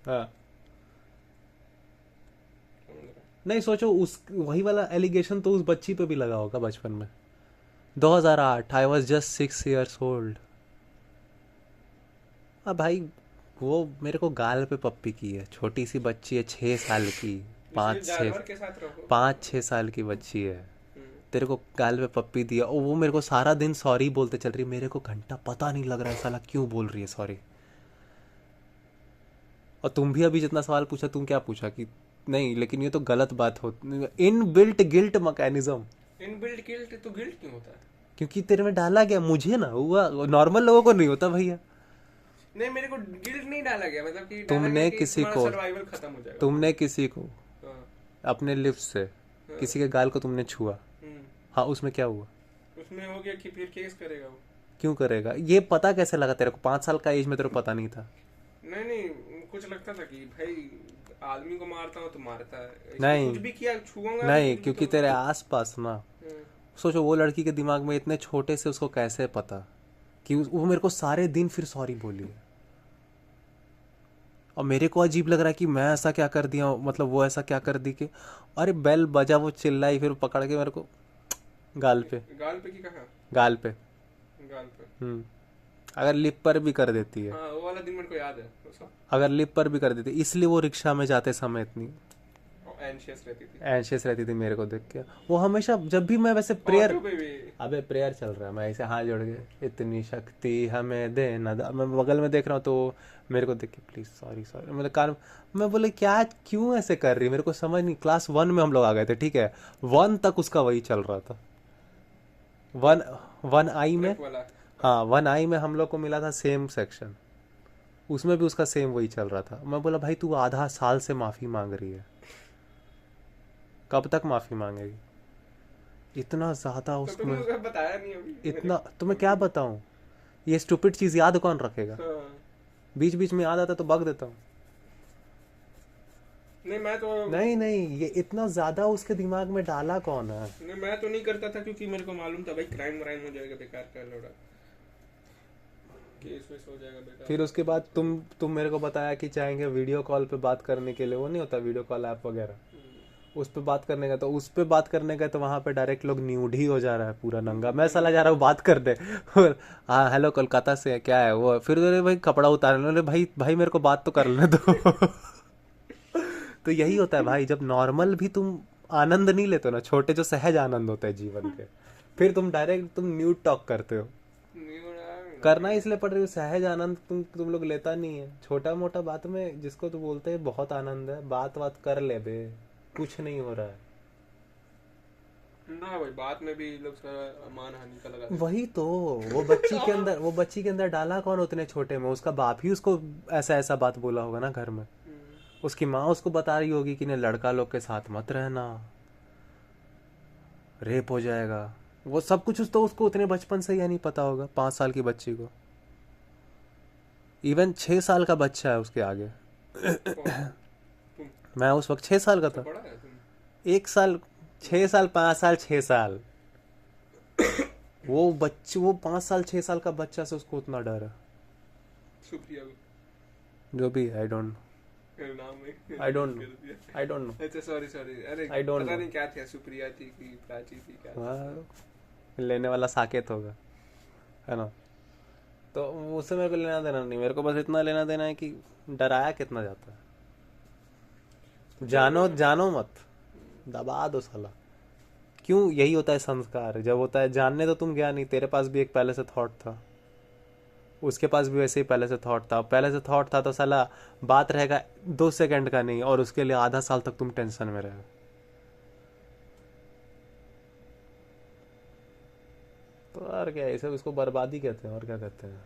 हाँ। समझ रहा नहीं सोचो, उस वही वाला एलिगेशन तो उस बच्ची पे भी लगा होगा बचपन में। 2008, I was just 6 years old। अब भाई वो मेरे को गाल पे पप्पी की है, छोटी सी बच्ची है 6 साल की। है? इसलिए पाँच छः जानवर के साथ रहो। 5-6 साल की बच्ची है, हम्म। तेरे को गाल पे पप्पी दिया और वो मेरे को सारा दिन सॉरी बोलते चल रही है। मेरे को घंटा पता नहीं लग रहा है साला क्यों बोल रही है सॉरी। और तुम भी अभी जितना सवाल पूछा, तुम क्या पूछा कि नहीं लेकिन ये तो गलत बात हो, in built guilt mechanism. Inbuilt guilt, तो गिल्ट क्यों होता है? क्योंकि तेरे में डाला गया, मुझे ना हुआ, नॉर्मल लोगों को नहीं होता भैया। नहीं, मेरे को गिल्ट नहीं डाला गया, मतलब कि डाला गया तुमने कि किसी तुम्हारा को सर्वाइवल खत्म हो जाएगा। तुमने किसी को हाँ। अपने लिप्स से हाँ। किसी के गाल को तुमने छुआ, हम्म। हाँ उसमें क्या हुआ? उसमें हो गया कि फिर केस करेगा वो। क्यों करेगा? ये पता कैसे लगा तेरे को? 5 साल का एज में तेरे को पता नहीं था? नहीं नहीं, कुछ लगता था कि भाई आदमी को मारता हूँ तो मारता है, इसलिए नहीं कुछ भी किया, छुआंगा भी नहीं, कुछ भी क्योंकि तो। तेरे आस पास ना, हम्म। सोचो वो लड़की के दिमाग में इतने छोटे से उसको कैसे पता कि वो मेरे को सारे दिन फिर सॉरी बोली है। और मेरे को अजीब लग रहा है कि मैं ऐसा क्या कर दिया, मतलब वो ऐसा क्या कर दी कि अरे बेल बजा, वो चिल्लाई, फिर पकड़ के मेरे को गाल पे, गाल पे की कहाँ? गाल पे। गाल पे। हम्म। अगर लिप पर भी कर देती है, हाँ, वो वाला दिन मेरे को याद है उसका। अगर लिप पर भी कर देती, इसलिए वो रिक्शा में जाते समय इतनी एंशियस रहती थी। एंशियस रहती थी मेरे को देख के। वो हमेशा जब भी मैं वैसे प्रेयर, ऑटो पे भी। अबे प्रेयर चल रहा है, मैं ऐसे हाथ जोड़ के इतनी शक्ति हमें दे ना मैं बगल में देख रहा हूँ तो मेरे को देख के प्लीज सॉरी सॉरी, मतलब कान, मैं बोले क्या क्यों ऐसे कर रही, मेरे को समझ नहीं। क्लास 1 में हम लोग आ गए थे, ठीक है, 1 तक उसका वही चल रहा था। वन 1I में, ट्रक वाला। हाँ 1I में हम लोग को मिला था सेम सेक्शन, उसमें भी उसका सेम वही चल रहा था। मैं बोला भाई तू आधा साल से माफ़ी मांग रही है, कब तक माफ़ी मांगेगी? इतना ज़्यादा तो तुमने उसमें, उसे बताया नहीं अभी मेरे इतना को तुम्हें क्या अभी। बताऊं? ये स्टूपिड चीज़ याद कौन रखेगा? हाँ। बीच बीच में याद आता तो बग देता हूँ। नहीं मैं तो नहीं नहीं, ये इतना ज़्यादा उसके दिमाग में डाला कौन है? नहीं, मैं तो नहीं करता था क्योंकि मेरे को मालूम था भाई क्राइम व्राइम हो जाएगा बेकार का लोड़ा, केस वेस हो जाएगा बेकार फिर का, उसके तो बाद इसलिए। तुम मेरे को बताया कि चाहेंगे वीडियो कॉल पे बात करने के लिए, वो नहीं होता वीडियो कॉल ऐप वगैरह, उस पे बात करने का, तो उस पे बात करने का तो वहाँ पे डायरेक्ट लोग न्यूड ही हो जा रहा है पूरा नंगा। मैं साला जा रहा हूँ बात करने हाँ हेलो कोलकाता से है, क्या है वो, फिर अरे भाई कपड़ा उतारने, अरे भाई भाई मेरे को बात तो कर लेने दो तो यही होता है भाई, जब नॉर्मल भी तुम आनंद नहीं लेते हो ना, छोटे जो सहज आनंद होते हैं जीवन के, फिर तुम डायरेक्ट तुम न्यूड टॉक करते हो। करना ही इसलिए पड़ रही हो, सहज आनंद तुम लोग लेता नहीं है, छोटा मोटा बात में जिसको तो बोलते हैं बहुत आनंद है, बात बात कर ले बे, कुछ नहीं हो रहा है। ना भाई, बात में भी लोग सारा मान हानि का लगा देते वही तो, वो बच्ची के अंदर डाला कौन उतने छोटे में? उसका बाप ही उसको ऐसा ऐसा बात बोला होगा ना घर में। हैं। उसकी माँ उसको बता रही होगी कि नहीं लड़का लोग के साथ मत रहना, रेप हो जाएगा, वो सब कुछ तो उसको उतने बचपन से ही नहीं पता होगा, 5 साल की बच्ची को। इवन 6 साल का बच्चा है उसके आगे। कौन? तुम? मैं उस वक्त 6 साल का अच्छा, था। बड़ा है तुम। 1 साल, 6 साल, 5 साल, 6 साल, वो 5 साल 6 साल का बच्चा से उसको उतना डर है। सुप्रिया जो भी आई डोंट मेरा नाम में आई डोंट यूज नो कर दिया। आई डोंट नो अच्छा, सॉरी सॉरी, अरे आई डोंट पता नो। नहीं क्या था, सुप्रिया थी कि प्राची थी, क्या था। लेने वाला साकेत होगा, है ना? तो उससे मेरे को लेना देना नहीं, मेरे को बस इतना लेना देना है कि डराया कितना जाता है, चल जानो रहा जानो मत, दबा दो साला। क्यों? यही होता है संस्कार, जब होता है जानने तो तुम गया नहीं, तेरे पास भी एक पहले से थॉट था, उसके पास भी वैसे ही पहले से थॉट था, पहले से थॉट था तो साला बात रहेगा 2 सेकंड का नहीं, और उसके लिए आधा साल तक तुम टेंशन में रहे। तो और क्या, ऐसे इसको बर्बादी कहते हैं, और क्या कहते हैं?